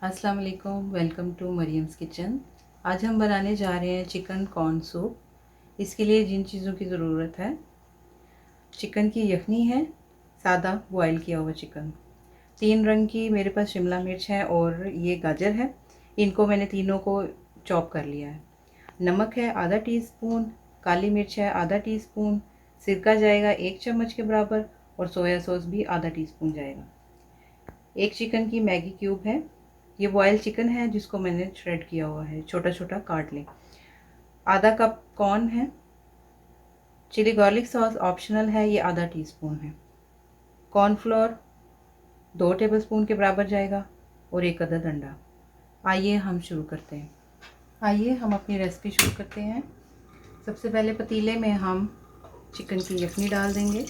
अस्सलाम वालेकुम, welcome to Mariam's kitchen. आज हम बनाने जा रहे हैं चिकन कॉर्न सूप। इसके लिए जिन चीज़ों की ज़रूरत है, चिकन की यखनी है, सादा बॉयल किया हुआ चिकन, 3 रंग की मेरे पास शिमला मिर्च है और ये गाजर है। इनको मैंने तीनों को चॉप कर लिया है। नमक है आधा टीस्पून, काली मिर्च है आधा टीस्पून, सिरका जाएगा 1 चम्मच के बराबर और सोया सॉस भी आधा टीस्पून जाएगा। एक चिकन की मैगी क्यूब है। ये बॉयल चिकन है जिसको मैंने श्रेड किया हुआ है, छोटा छोटा काट लें। आधा कप कॉर्न है। चिली गार्लिक सॉस ऑप्शनल है, ये आधा टीस्पून है। कॉर्नफ्लोर 2 टेबलस्पून के बराबर जाएगा और 1 अदद अंडा। आइए हम शुरू करते हैं। आइए हम अपनी रेसिपी शुरू करते हैं। सबसे पहले पतीले में हम चिकन की यखनी डाल देंगे।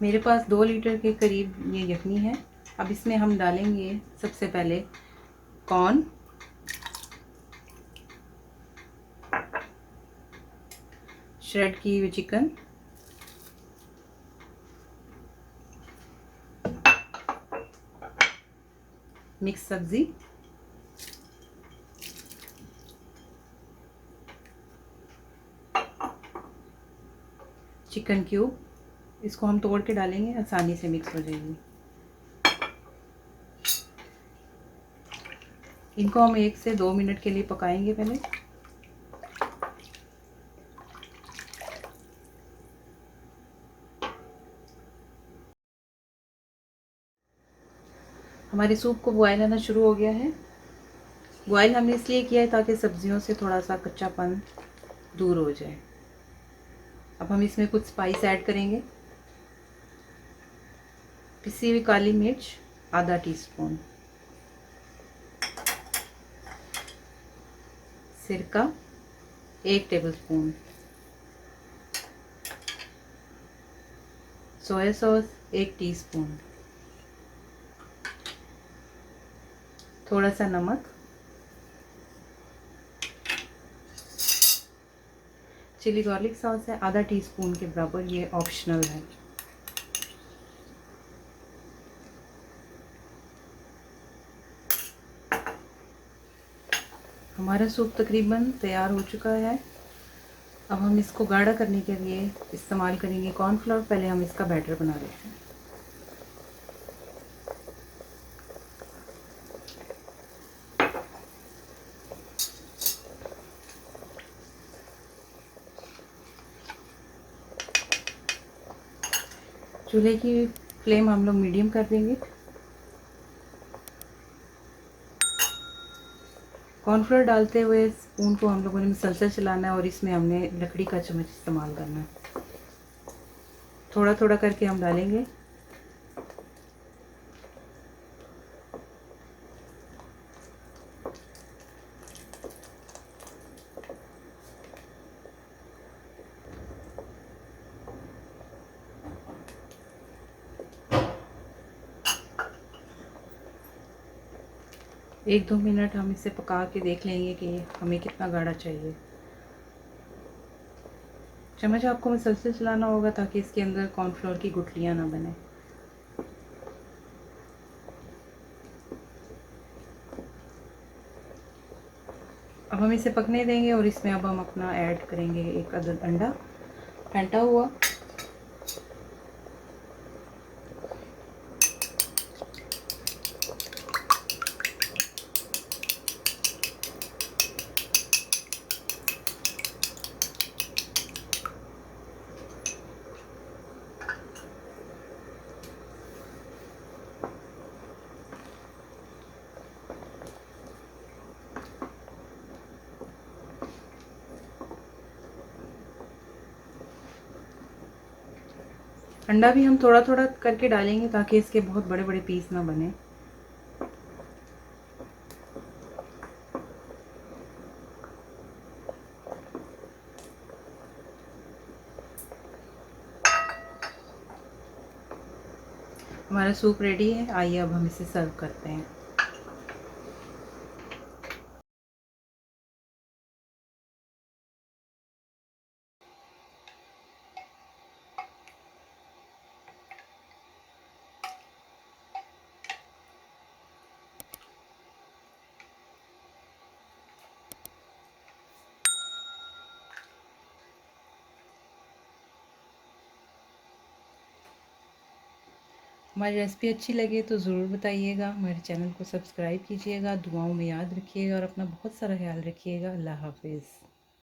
मेरे पास 2 लीटर के करीब ये यखनी है। अब इसमें हम डालेंगे सबसे पहले कॉर्न, श्रेड की हुई चिकन, मिक्स सब्ज़ी, चिकन क्यूब। इसको हम तोड़ के डालेंगे, आसानी से मिक्स हो जाएगी। इनको हम 1 से 2 मिनट के लिए पकाएंगे पहले। हमारे सूप को बॉयल आना शुरू हो गया है। बॉयल हमने इसलिए किया है ताकि सब्जियों से थोड़ा सा कच्चापन दूर हो जाए। अब हम इसमें कुछ स्पाइस ऐड करेंगे। पिसी हुई काली मिर्च आधा टीस्पून, सिरका 1 टेबलस्पून, सोया सॉस 1 टीस्पून, थोड़ा सा नमक, चिली गार्लिक सॉस है आधा टीस्पून के बराबर, ये ऑप्शनल है। हमारा सूप तकरीबन तैयार हो चुका है। अब हम इसको गाढ़ा करने के लिए इस्तेमाल करेंगे कॉर्नफ्लोर। पहले हम इसका बैटर बना लेते हैं। चूल्हे की फ्लेम हम लोग मीडियम कर देंगे। कॉर्नफ्लोर डालते हुए स्पून को हम लोगों ने मुसलसल चलाना है और इसमें हमने लकड़ी का चम्मच इस्तेमाल करना है। थोड़ा थोड़ा करके हम डालेंगे। एक 2 मिनट हम इसे पका के देख लेंगे कि हमें कितना गाढ़ा चाहिए। चम्मच आपको मुसलसल चलाना होगा ताकि इसके अंदर कॉर्नफ्लोर की गुठलियाँ ना बने। अब हम इसे पकने देंगे और इसमें अब हम अपना ऐड करेंगे 1 अदद अंडा फेंटा हुआ। अंडा भी हम थोड़ा थोड़ा करके डालेंगे ताकि इसके बहुत बड़े बड़े पीस ना बने। हमारा सूप रेडी है। आइए अब हम इसे सर्व करते हैं। हमारी रेसिपी अच्छी लगे तो ज़रूर बताइएगा, हमारे चैनल को सब्सक्राइब कीजिएगा, दुआओं में याद रखिएगा और अपना बहुत सारा ख्याल रखिएगा। अल्लाह हाफ़िज़।